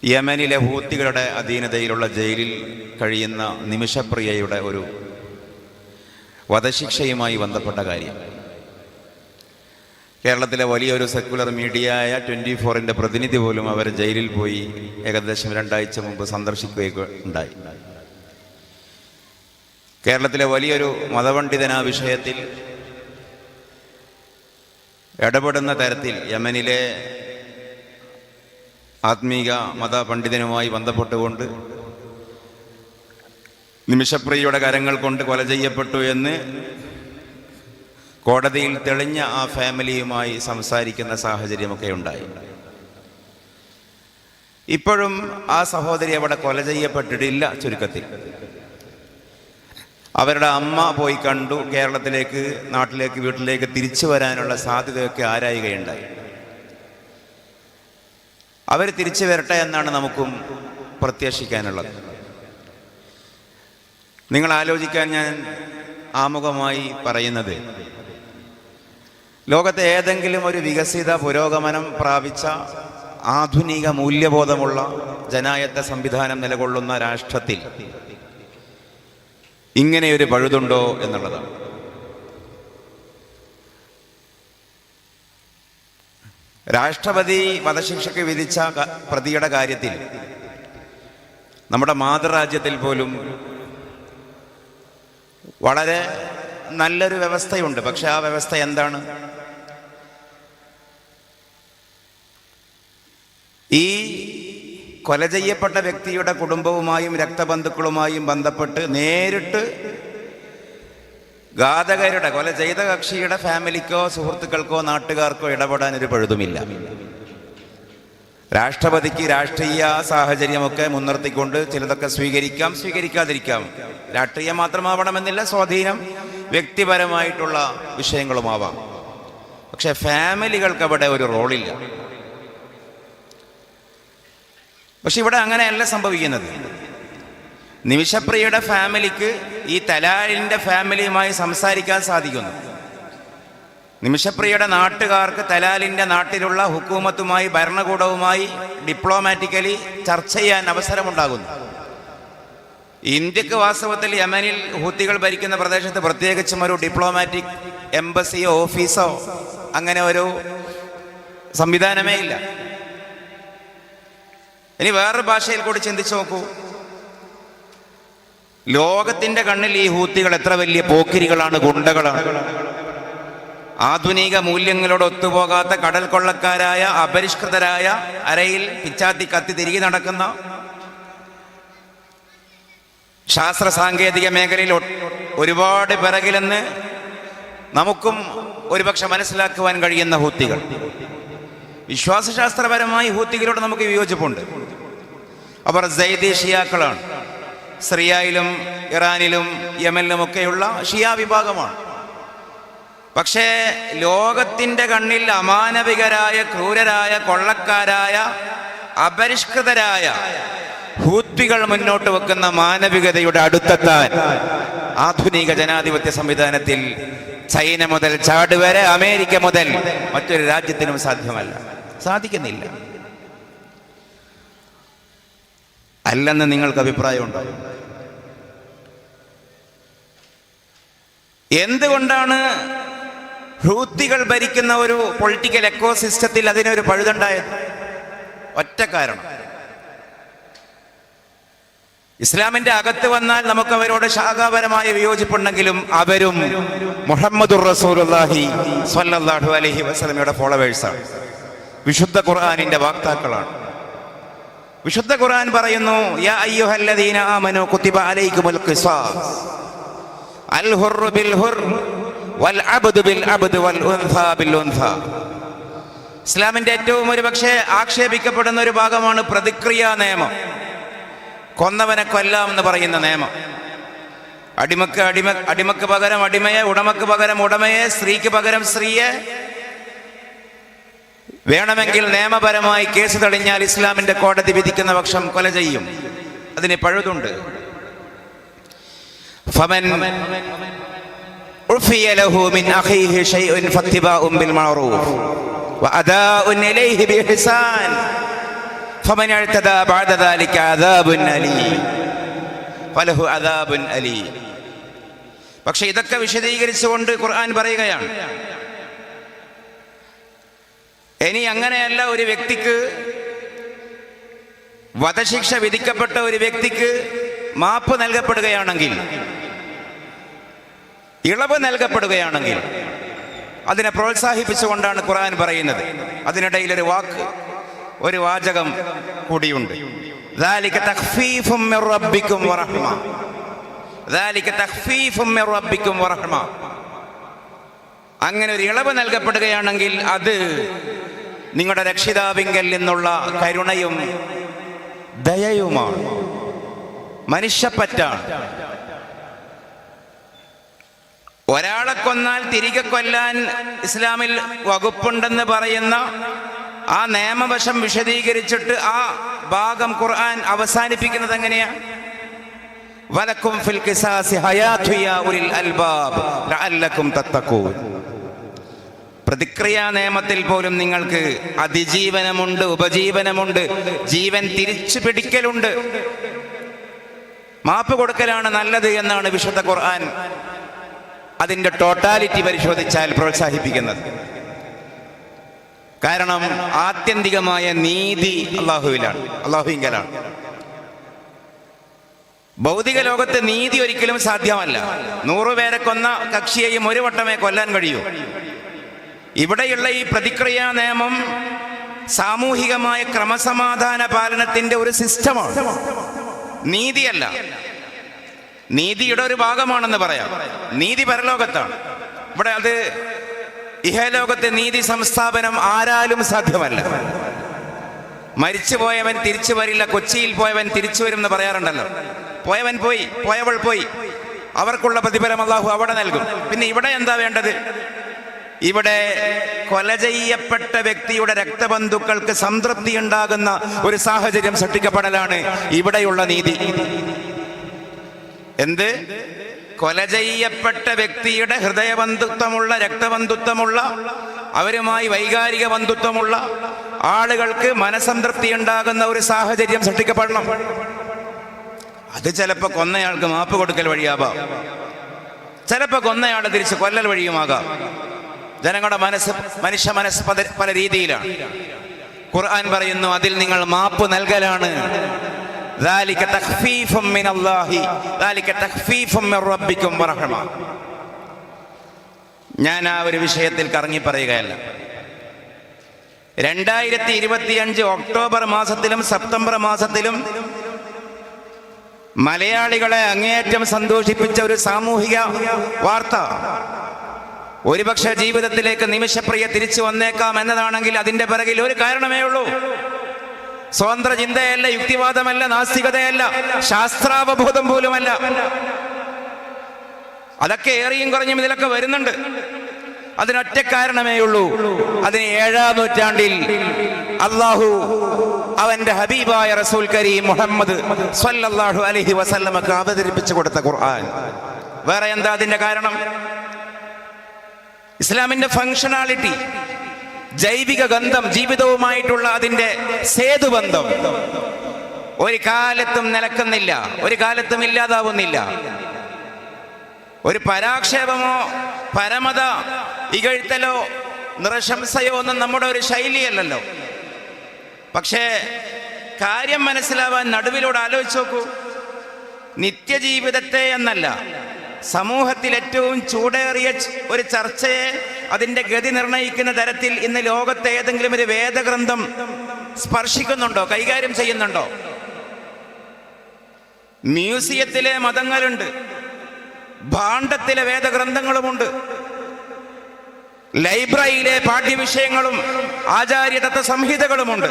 യമനിലെ ഹൂത്തികളുടെ അധീനതയിലുള്ള ജയിലിൽ കഴിയുന്ന നിമിഷപ്രിയയുടെ ഒരു വധശിക്ഷയുമായി ബന്ധപ്പെട്ട കാര്യം കേരളത്തിലെ വലിയൊരു സെക്യുലർ മീഡിയയായ 24-ൻ്റെ പ്രതിനിധി പോലും അവർ ജയിലിൽ പോയി ഏകദേശം 2 ആഴ്ച മുമ്പ് സന്ദർശിക്കുകയുണ്ടായി. കേരളത്തിലെ വലിയൊരു മതപണ്ഡിതൻ ആ വിഷയത്തിൽ ഇടപെടുന്ന തരത്തിൽ യമനിലെ ആത്മീക മതപണ്ഡിതനുമായി ബന്ധപ്പെട്ടുകൊണ്ട് നിമിഷപ്രിയയുടെ കരങ്ങൾ കൊണ്ട് കൊല ചെയ്യപ്പെട്ടു എന്ന് കോടതിയിൽ തെളിഞ്ഞ ആ ഫാമിലിയുമായി സംസാരിക്കുന്ന സാഹചര്യമൊക്കെ ഉണ്ടായി. ഇപ്പോഴും ആ സഹോദരി അവിടെ കൊല ചെയ്യപ്പെട്ടിട്ടില്ല. ചുരുക്കത്തിൽ അവരുടെ അമ്മ പോയി കണ്ടു. കേരളത്തിലേക്ക്, നാട്ടിലേക്ക്, വീട്ടിലേക്ക് തിരിച്ചു വരാനുള്ള സാധ്യതയൊക്കെ ആരായുകയുണ്ടായി. അവർ തിരിച്ചു വരട്ടെ എന്നാണ് നമുക്കും പ്രത്യാശിക്കാനുള്ളത്. നിങ്ങൾ ആലോചിക്കാൻ ഞാൻ ആമുഖമായി പറയുന്നത്, ലോകത്തെ ഏതെങ്കിലും ഒരു വികസിത പുരോഗമനം പ്രാപിച്ച ആധുനിക മൂല്യബോധമുള്ള ജനായത്ത സംവിധാനം നിലകൊള്ളുന്ന രാഷ്ട്രത്തിൽ ഇങ്ങനെയൊരു പഴുതുണ്ടോ എന്നുള്ളതാണ്. രാഷ്ട്രപതി വധശിക്ഷയ്ക്ക് വിധിച്ച പ്രതിയുടെ കാര്യത്തിൽ നമ്മുടെ മാതൃരാജ്യത്തിൽ പോലും വളരെ നല്ലൊരു വ്യവസ്ഥയുണ്ട്. പക്ഷെ ആ വ്യവസ്ഥ എന്താണ്? ഈ കൊല ചെയ്യപ്പെട്ട വ്യക്തിയുടെ കുടുംബവുമായും രക്തബന്ധുക്കളുമായും ബന്ധപ്പെട്ട് നേരിട്ട് ഘാതകരുടെ, കൊല ചെയ്ത കക്ഷിയുടെ ഫാമിലിക്കോ സുഹൃത്തുക്കൾക്കോ നാട്ടുകാർക്കോ ഇടപെടാൻ ഒരു പഴുതുമില്ല. രാഷ്ട്രപതിക്ക് രാഷ്ട്രീയ സാഹചര്യമൊക്കെ മുൻനിർത്തിക്കൊണ്ട് ചിലതൊക്കെ സ്വീകരിക്കാം, സ്വീകരിക്കാതിരിക്കാം. രാഷ്ട്രീയം മാത്രമാവണമെന്നില്ല, സ്വാധീനം വ്യക്തിപരമായിട്ടുള്ള വിഷയങ്ങളുമാവാം. പക്ഷെ ഫാമിലികൾക്ക് അവിടെ ഒരു റോളില്ല. പക്ഷെ ഇവിടെ അങ്ങനെയല്ല സംഭവിക്കുന്നത്. നിമിഷപ്രിയയുടെ ഫാമിലിക്ക് ഈ തലാലിൻ്റെ ഫാമിലിയുമായി സംസാരിക്കാൻ സാധിക്കുന്നു. നിമിഷപ്രിയയുടെ നാട്ടുകാർക്ക് തലാലിൻ്റെ നാട്ടിലുള്ള ഹുക്കൂമത്തുമായി, ഭരണകൂടവുമായി ഡിപ്ലോമാറ്റിക്കലി ചർച്ച ചെയ്യാൻ അവസരമുണ്ടാകുന്നു. ഇന്ത്യക്ക് വാസ്തവത്തിൽ യമനിൽ ഹൂത്തികൾ ഭരിക്കുന്ന പ്രദേശത്ത് പ്രത്യേകിച്ചും ഒരു ഡിപ്ലോമാറ്റിക് എംബസിയോ ഓഫീസോ അങ്ങനെ ഒരു സംവിധാനമേ ഇല്ല. ഇനി വേറൊരു ഭാഷയിൽ കൂടി ചിന്തിച്ചു നോക്കൂ. ലോകത്തിന്റെ കണ്ണിൽ ഈ ഹൂത്തികൾ എത്ര വലിയ പോക്കിരികളാണ്, ഗുണ്ടകളാണ്. ആധുനിക മൂല്യങ്ങളോട് ഒത്തുപോകാത്ത കടൽ കൊള്ളക്കാരായ, അപരിഷ്കൃതരായ, അരയിൽ പിച്ചാത്തി കത്തി തിരികെ നടക്കുന്ന, ശാസ്ത്ര സാങ്കേതിക മേഖലയിൽ ഒരുപാട് പിറകിലെന്ന് നമുക്കും ഒരുപക്ഷെ മനസ്സിലാക്കുവാൻ കഴിയുന്ന ഹൂത്തികൾ. വിശ്വാസശാസ്ത്രപരമായി ഹൂത്തികളോട് നമുക്ക് വിയോജിപ്പുണ്ട്. അവർ സയ്യിദി ഷിയാക്കളാണ്. സിറിയയിലും ഇറാനിലും യമനിലുമൊക്കെയുള്ള ഷിയ വിഭാഗമാണ്. പക്ഷേ ലോകത്തിൻ്റെ കണ്ണിൽ അമാനവികരായ, ക്രൂരരായ, കൊള്ളക്കാരായ, അപരിഷ്കൃതരായ ഹൂത്തികൾ മുന്നോട്ട് വെക്കുന്ന മാനവികതയുടെ അടുത്തെത്താൻ ആധുനിക ജനാധിപത്യ സംവിധാനത്തിൽ ചൈന മുതൽ ചാട് വരെ, അമേരിക്ക മുതൽ മറ്റൊരു രാജ്യത്തിനും സാധ്യമല്ല, സാധിക്കുന്നില്ല. അല്ലെന്ന് നിങ്ങൾക്ക് അഭിപ്രായമുണ്ടോ? എന്തുകൊണ്ടാണ് ഹൂത്തികൾ ഭരിക്കുന്ന ഒരു പൊളിറ്റിക്കൽ എക്കോസിസ്റ്റത്തിൽ അതിനൊരു പഴുതുണ്ടായത്? ഒറ്റ കാരണം, ഇസ്ലാമിന്റെ അകത്ത് വന്നാൽ നമുക്ക് അവരോട് ശാഖാപരമായ വിയോജിപ്പുണ്ടെങ്കിലും അവരും മുഹമ്മദുർ റസൂലുള്ളാഹി സ്വല്ലല്ലാഹു അലൈഹി വസല്ലമയുടെ ഫോളോവേഴ്സാണ്. വിശുദ്ധ ഖുർആനിന്റെ വക്താക്കളാണ്. വിശുദ്ധ ഖുർആൻ പറയുന്നു, യാ അയ്യുഹല്ലദീന ആമനൂ കുതിബ അലൈക്കുമുൽ ഖിസാസ് അൽ ഹുർറു ബിൽ ഹുർ വൽ അബ്ദു ബിൽ അബ്ദ് വൽ ഉൻസാ ബിൽ ഉൻസാ. ഇസ്ലാമിന്റെ ഏറ്റവും ഒരുപക്ഷെ ആക്ഷേപിക്കപ്പെടുന്ന ഒരു ഭാഗമാണ് പ്രതിക്രിയാ നിയമം. കൊന്നവനെ കൊല്ലാം എന്ന് പറയുന്ന നിയമം. അടിമക്ക് പകരം അടിമയെ, ഉടമക്ക് പകരം ഉടമയെ, സ്ത്രീക്ക് പകരം സ്ത്രീയെ. വേണമെങ്കിൽ നിയമപരമായി കേസ് തെളിഞ്ഞാൽ ഇസ്ലാമിന്റെ കോടതി വിധിക്കുന്ന പക്ഷം കൊല ചെയ്യും. അതിന് പഴുതുണ്ട്. ഫമൻ ഉഫിയ ലഹു മിൻ അഖീഹി ശൈഉൻ ഫത്തിബാഉൻ ബിൽ മഅറൂഫ് വഅദാഉൻ ഇലൈഹി ബിഇഹ്സാൻ. ഫമൻ അഅ്തദാ ബഅദ ദാലിക അദാബുൻ അലീം ഫലഹു അദാബുൻ അലീം. പക്ഷെ ഇതൊക്കെ വിശദീകരിച്ചുകൊണ്ട് ഖുർആൻ പറയുകയാണ്, ഇനി അങ്ങനെയല്ല, ഒരു വ്യക്തിക്ക് വധശിക്ഷ വിധിക്കപ്പെട്ട ഒരു വ്യക്തിക്ക് മാപ്പ് നൽകപ്പെടുകയാണെങ്കിൽ, ഇളവ് നൽകപ്പെടുകയാണെങ്കിൽ അതിനെ പ്രോത്സാഹിപ്പിച്ചുകൊണ്ടാണ് ഖുർആൻ പറയുന്നത്. അതിനിടയിൽ ഒരു വാചകം കൂടിയുണ്ട്. ذَلِكَ تَخْفِيفٌ مِّن رَّبِّكُمْ وَرَحْمَةٌ ذَلِكَ تَخْفِيفٌ مِّن رَّبِّكُمْ وَرَحْمَةٌ. അങ്ങനെ ഒരു ഇളവ് നൽകപ്പെടുകയാണെങ്കിൽ അത് നിങ്ങളുടെ രക്ഷിതാവിങ്കൽ നിന്നുള്ള കരുണയും ദയയുമാണ്, മനുഷ്യപ്പറ്റാണ്. ഒരാളെ കൊന്നാൽ തിരികെ കൊല്ലാൻ ഇസ്ലാമിൽ വകുപ്പുണ്ടെന്ന് പറയുന്ന ആ നിയമവശം വിശദീകരിച്ചിട്ട് ആ ഭാഗം ഖുർആൻ അവസാനിപ്പിക്കുന്നത് എങ്ങനെയാണ്? വലക്കും ഫിൽ ഖിസാസി ഹയാതു യാ ഉലിൽ അൽബാബ് ലഅല്ലക്കും തത്തഖൂൻ. പ്രതിക്രിയാ നിയമത്തിൽ പോലും നിങ്ങൾക്ക് അതിജീവനമുണ്ട്, ഉപജീവനമുണ്ട്, ജീവൻ തിരിച്ചു പിടിക്കലുണ്ട്. മാപ്പ് കൊടുക്കലാണ് നല്ലത് എന്നാണ് വിശുദ്ധ ഖുർആൻ അതിൻ്റെ ടോട്ടാലിറ്റി പരിശോധിച്ചാൽ പ്രോത്സാഹിപ്പിക്കുന്നത്. കാരണം ആത്യന്തികമായ നീതി അല്ലാഹുവിങ്കലാണ്. ഭൗതിക ലോകത്ത് നീതി ഒരിക്കലും സാധ്യമല്ല. 100 പേരെ കൊന്ന കക്ഷിയെയും ഒരു വട്ടമേ കൊല്ലാൻ കഴിയൂ. ഇവിടെയുള്ള ഈ പ്രതിക്രിയാ നിയമം സാമൂഹികമായ ക്രമസമാധാന പാലനത്തിന്റെ ഒരു സിസ്റ്റമാണ്, നീതിയല്ല. നീതിയുടെ ഒരു ഭാഗമാണെന്ന് പറയാം. നീതി പരലോകത്താണ്. ഇവിടെ അത് ഇഹലോകത്തെ നീതി സംസ്ഥാപനം ആരാലും സാധ്യമല്ല. മരിച്ചുപോയവൻ തിരിച്ചു വരില്ല, കൊച്ചിയിൽ പോയവൻ തിരിച്ചു വരും എന്ന് പറയാറുണ്ടല്ലോ. പോയവൻ പോയി, പോയവൾ പോയി, അവർക്കുള്ള പ്രതിഫലം അല്ലാഹു അവിടെ നൽകും. പിന്നെ ഇവിടെ എന്താ വേണ്ടത്? ഇവിടെ കൊല ചെയ്യപ്പെട്ട വ്യക്തിയുടെ രക്തബന്ധുക്കൾക്ക് സംതൃപ്തി ഉണ്ടാകുന്ന ഒരു സാഹചര്യം സൃഷ്ടിക്കപ്പെടലാണ് ഇവിടെയുള്ള നീതി. എന്ത്? കൊല ചെയ്യപ്പെട്ട വ്യക്തിയുടെ ഹൃദയബന്ധുത്വമുള്ള, രക്തബന്ധുത്വമുള്ള, അവരുമായി വൈകാരിക ബന്ധുത്വമുള്ള ആളുകൾക്ക് മനസംതൃപ്തി ഉണ്ടാകുന്ന ഒരു സാഹചര്യം സൃഷ്ടിക്കപ്പെടണം. അത് ചിലപ്പോൾ കൊന്നയാൾക്ക് മാപ്പ് കൊടുക്കൽ വഴിയാവാം, ചിലപ്പോൾ കൊന്നയാൾ തിരിച്ച് കൊല്ലൽ വഴിയുമാകാം. ജനങ്ങളുടെ മനുഷ്യ മനസ്സ് പല രീതിയിലാണ്. ഖുർആൻ പറയുന്നു, അതിൽ നിങ്ങൾ മാപ്പ് നൽകലാണ്. ذَلِكَ تَخْفِيفٌ مِّنَ اللَّهِ ذَلِكَ تَخْفِيفٌ مِّن رَّبِّكُمْ وَرَحْمَةٌ. ഞാൻ ആ ഒരു വിഷയത്തിൽ കറങ്ങി പറയുകയല്ല. 2025 ഒക്ടോബർ മാസത്തിലും സെപ്റ്റംബർ മാസത്തിലും മലയാളികളെ അങ്ങേയറ്റം സന്തോഷിപ്പിച്ച ഒരു സാമൂഹിക വാർത്ത, ഒരുപക്ഷെ ജീവിതത്തിലേക്ക് നിമിഷപ്രിയ തിരിച്ചു വന്നേക്കാം എന്നതാണെങ്കിൽ അതിന്റെ പിറകിൽ ഒരു കാരണമേ ഉള്ളൂ. സ്വതന്ത്ര ചിന്തയല്ല, യുക്തിവാദമല്ല, നാസ്തികതയല്ല, ശാസ്ത്രാവബോധം പോലുമല്ല. അതൊക്കെ ഏറിയും കുറഞ്ഞും ഇതിലൊക്കെ വരുന്നുണ്ട്. അതിനൊറ്റ കാരണമേ ഉള്ളൂ. അതിന് 7-ാം നൂറ്റാണ്ടിൽ അല്ലാഹു അവന്റെ ഹബീബായ റസൂൽ കരീം മുഹമ്മദ് സ്വല്ലല്ലാഹു അലൈഹി വസല്ലമക്ക് അവതരിപ്പിച്ചു കൊടുത്ത ഖുർആൻ. വേറെ എന്താ അതിന്റെ കാരണം? ഇസ്ലാമിന്റെ ഫങ്ഷനാലിറ്റി, ജൈവിക ഗന്ധം, ജീവിതവുമായിട്ടുള്ള അതിന്റെ സേതുബന്ധം ഒരു കാലത്തും നിലക്കുന്നില്ല, ഒരു കാലത്തും ഇല്ലാതാവുന്നില്ല. ഒരു പരാക്ഷേപമോ പരമത ഇകഴ്ത്തലോ നിറശംസയോ ഒന്നും നമ്മുടെ ഒരു ശൈലിയല്ലല്ലോ. പക്ഷേ കാര്യം മനസ്സിലാവാൻ നടുവിലൂടെ ആലോചിച്ച് നോക്കൂ. നിത്യജീവിതത്തെ എന്നല്ല, സമൂഹത്തിൽ ഏറ്റവും ചൂടേറിയ ഒരു ചർച്ചയെ അതിൻ്റെ ഗതി നിർണയിക്കുന്ന തരത്തിൽ ഇന്ന് ലോകത്തെ ഏതെങ്കിലും ഒരു വേദഗ്രന്ഥം സ്പർശിക്കുന്നുണ്ടോ, കൈകാര്യം ചെയ്യുന്നുണ്ടോ? മ്യൂസിയത്തിലെ മതങ്ങളുണ്ട്, ഭാണ്ഡത്തിലെ വേദഗ്രന്ഥങ്ങളുമുണ്ട്, ലൈബ്രറിയിലെ പാഠ്യവിഷയങ്ങളും ആചാര്യതത്വ സംഹിതകളുമുണ്ട്.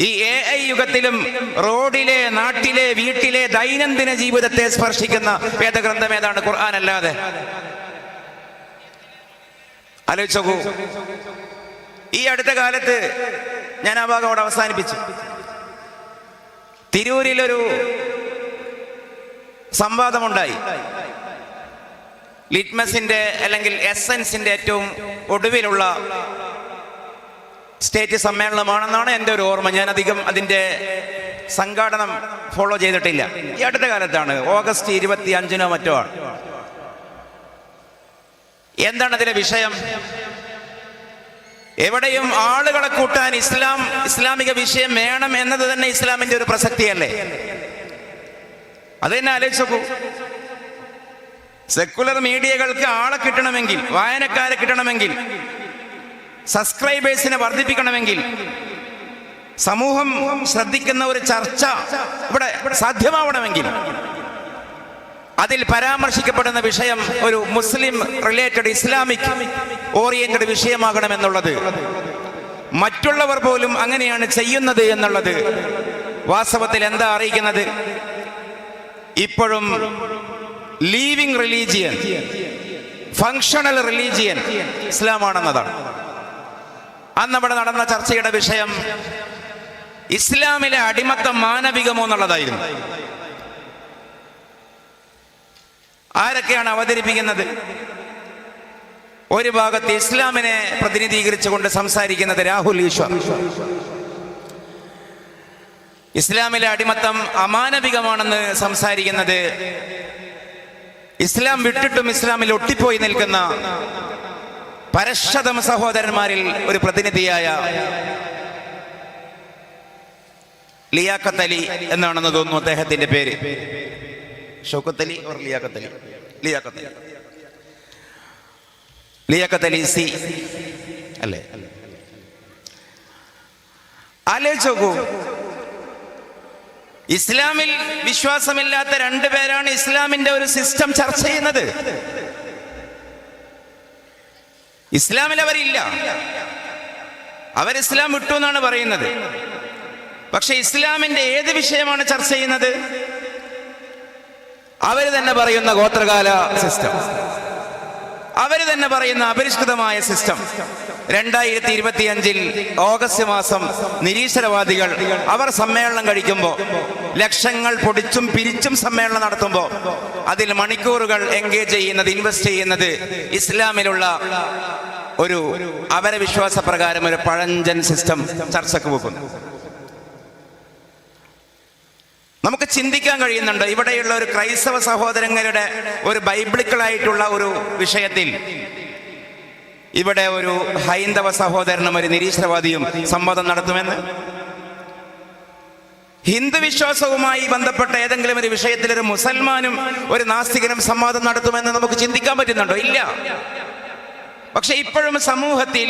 ഈ AI യുഗത്തിലും റോഡിലെ, നാട്ടിലെ, വീട്ടിലെ ദൈനംദിന ജീവിതത്തെ സ്പർശിക്കുന്ന വേദഗ്രന്ഥം ഏതാണ്? ഖുർആൻ അല്ലാതെ. ആലോചിച്ചോക്കൂ. ഈ അടുത്ത കാലത്ത് ഞാൻ ആ ഭാഗം അവിടെ അവസാനിപ്പിച്ചു. തിരൂരിലൊരു സംവാദമുണ്ടായി. ലിറ്റ്മസിന്റെ അല്ലെങ്കിൽ എസൻസിന്റെ ഏറ്റവും ഒടുവിലുള്ള സ്റ്റേറ്റ് സമ്മേളനമാണെന്നാണ് എൻ്റെ ഒരു ഓർമ്മ. ഞാൻ അധികം അതിൻ്റെ സംഘാടനം ഫോളോ ചെയ്തിട്ടില്ല. ഈ അടുത്ത കാലത്താണ്, ഓഗസ്റ്റ് 25-നോ മറ്റോ ആണ്. എന്താണ് അതിലെ വിഷയം? എവിടെയും ആളുകളെ കൂട്ടാൻ ഇസ്ലാമിക വിഷയം വേണം എന്നത് തന്നെ ഇസ്ലാമിന്റെ ഒരു പ്രസക്തിയല്ലേ? അത് തന്നെ ആലോചിച്ച് നോക്കൂ. സെക്കുലർ മീഡിയകൾക്ക് ആളെ കിട്ടണമെങ്കിൽ, വായനക്കാരെ കിട്ടണമെങ്കിൽ, സബ്സ്ക്രൈബേഴ്സിനെ വർദ്ധിപ്പിക്കണമെങ്കിൽ, സമൂഹം ശ്രദ്ധിക്കുന്ന ഒരു ചർച്ച ഇവിടെ സാധ്യമാവണമെങ്കിൽ അതിൽ പരാമർശിക്കപ്പെടുന്ന വിഷയം ഒരു മുസ്ലിം റിലേറ്റഡ്, ഇസ്ലാമിക് ഓറിയന്റഡ് വിഷയമാകണമെന്നുള്ളത്, മറ്റുള്ളവർ പോലും അങ്ങനെയാണ് ചെയ്യുന്നത് എന്നുള്ളത് വാസ്തവത്തിൽ എന്താ അറിയിക്കുന്നത്? ഇപ്പോഴും ലീവിംഗ് റിലീജിയൻ, ഫങ്ഷണൽ റിലീജിയൻ ഇസ്ലാമാണെന്നതാണ്. അന്ന് അവിടെ നടന്ന ചർച്ചയുടെ വിഷയം ഇസ്ലാമിലെ അടിമത്തം മാനവികമോ എന്നുള്ളതായിരുന്നു. ആരൊക്കെയാണ് അവതരിപ്പിക്കുന്നത്? ഒരു ഭാഗത്ത് ഇസ്ലാമിനെ പ്രതിനിധീകരിച്ചുകൊണ്ട് സംസാരിക്കുന്നത് രാഹുൽ ഈശ്വർ. ഇസ്ലാമിലെ അടിമത്തം അമാനവികമാണെന്ന് സംസാരിക്കുന്നത് ഇസ്ലാം വിട്ടിട്ടും ഇസ്ലാമിൽ ഒട്ടിപ്പോയി നിൽക്കുന്ന പരശതം സഹോദരന്മാരിൽ ഒരു പ്രതിനിധിയായ ലിയാഖത്ത് അലി എന്നാണെന്ന് തോന്നുന്നു അദ്ദേഹത്തിന്റെ പേര്. ഷൗക്കത്ത് അലി ഓർ ലിയാഖത്ത് അലി? ലിയാഖത്ത് അലി സി അല്ലേ? ആലോചിച്ച് നോക്കൂ, ഇസ്ലാമിൽ വിശ്വാസമില്ലാത്ത രണ്ടുപേരാണ് ഇസ്ലാമിന്റെ ഒരു സിസ്റ്റം ചർച്ച ചെയ്യുന്നത്. ഇസ്ലാമിൽ അവരില്ല, അവർ ഇസ്ലാം വിട്ടു എന്നാണ് പറയുന്നത്. പക്ഷെ ഇസ്ലാമിന്റെ ഏത് വിഷയമാണ് ചർച്ച ചെയ്യുന്നത്? അവര് തന്നെ പറയുന്ന ഗോത്രകാല സിസ്റ്റം, അവര് തന്നെ പറയുന്ന അപരിഷ്കൃതമായ സിസ്റ്റം. 2025 ഓഗസ്റ്റ് മാസം നിരീശ്വരവാദികൾ അവർ സമ്മേളനം കഴിക്കുമ്പോൾ, ലക്ഷങ്ങൾ പൊടിച്ചും പിരിച്ചും സമ്മേളനം നടത്തുമ്പോൾ അതിൽ മണിക്കൂറുകൾ എൻഗേജ് ചെയ്യുന്നത്, ഇൻവെസ്റ്റ് ചെയ്യുന്നത് ഇസ്ലാമിലുള്ള ഒരു അവരെ വിശ്വാസപ്രകാരം ഒരു പഴഞ്ചൻ സിസ്റ്റം ചർച്ചക്ക് വെക്കുന്നു. നമുക്ക് ചിന്തിക്കാൻ കഴിയുന്നുണ്ട്, ഇവിടെയുള്ള ഒരു ക്രൈസ്തവ സഹോദരങ്ങളുടെ ഒരു ബൈബിളിക്കലായിട്ടുള്ള ഒരു വിഷയത്തിൽ ഇവിടെ ഒരു ഹൈന്ദവ സഹോദരനും ഒരു നിരീശ്വരവാദിയും സംവാദം നടത്തുമെന്ന്? ഹിന്ദു വിശ്വാസവുമായി ബന്ധപ്പെട്ട ഏതെങ്കിലും ഒരു വിഷയത്തിൽ ഒരു മുസൽമാനും ഒരു നാസ്തികനും സംവാദം നടത്തുമെന്ന് നമുക്ക് ചിന്തിക്കാൻ പറ്റുന്നുണ്ടോ? ഇല്ല. പക്ഷെ ഇപ്പോഴും സമൂഹത്തിൽ